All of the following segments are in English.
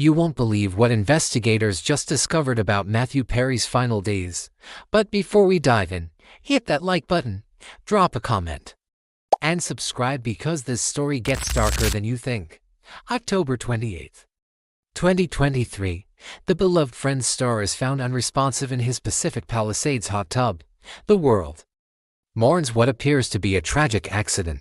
You won't believe what investigators just discovered about Matthew Perry's final days. But before we dive in, hit that like button, drop a comment, and subscribe because this story gets darker than you think. October 28th, 2023. The beloved Friends star is found unresponsive in his Pacific Palisades hot tub. The world mourns what appears to be a tragic accident.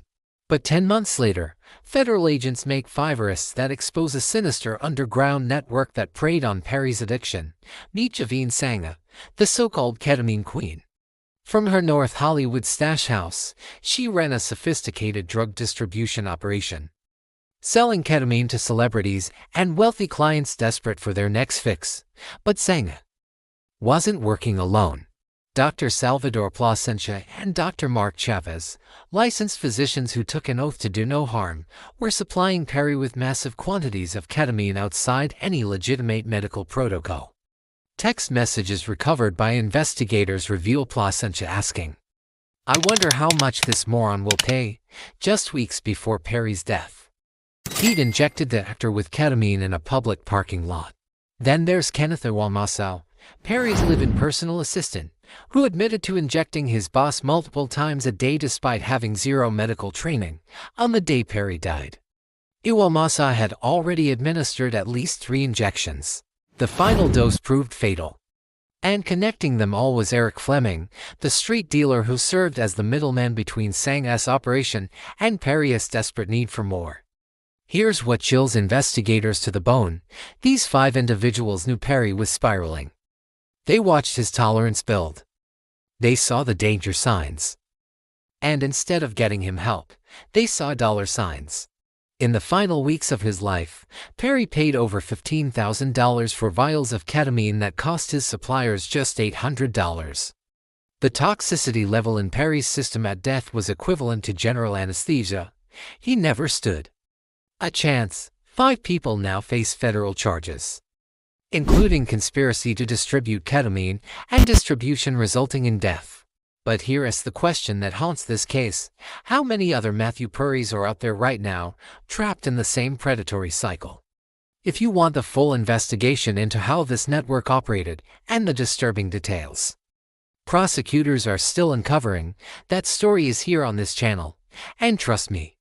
But 10 months later, federal agents make 5 arrests that expose a sinister underground network that preyed on Perry's addiction. Meet Javine Sangha, the so-called Ketamine Queen. From her North Hollywood stash house, she ran a sophisticated drug distribution operation, selling ketamine to celebrities and wealthy clients desperate for their next fix. But Sangha wasn't working alone. Dr. Salvador Plasencia and Dr. Mark Chavez, licensed physicians who took an oath to do no harm, were supplying Perry with massive quantities of ketamine outside any legitimate medical protocol. Text messages recovered by investigators reveal Plasencia asking, "I wonder how much this moron will pay," just weeks before Perry's death. He'd injected the actor with ketamine in a public parking lot. Then there's Kenneth Iwamasao, Perry's live-in personal assistant, who admitted to injecting his boss multiple times a day despite having zero medical training, on the day Perry died. Iwamasa had already administered at least 3 injections. The final dose proved fatal. And connecting them all was Eric Fleming, the street dealer who served as the middleman between Sangha's operation and Perry's desperate need for more. Here's what chills investigators to the bone. These 5 individuals knew Perry was spiraling. They watched his tolerance build. They saw the danger signs. And instead of getting him help, they saw dollar signs. In the final weeks of his life, Perry paid over $15,000 for vials of ketamine that cost his suppliers just $800. The toxicity level in Perry's system at death was equivalent to general anesthesia. He never stood a chance. 5 people now face federal charges, including conspiracy to distribute ketamine and distribution resulting in death. But here is the question that haunts this case. How many other Matthew Perrys are out there right now, trapped in the same predatory cycle? If you want the full investigation into how this network operated and the disturbing details prosecutors are still uncovering, that story is here on this channel. And trust me,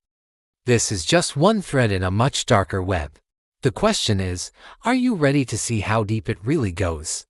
this is just one thread in a much darker web. The question is, are you ready to see how deep it really goes?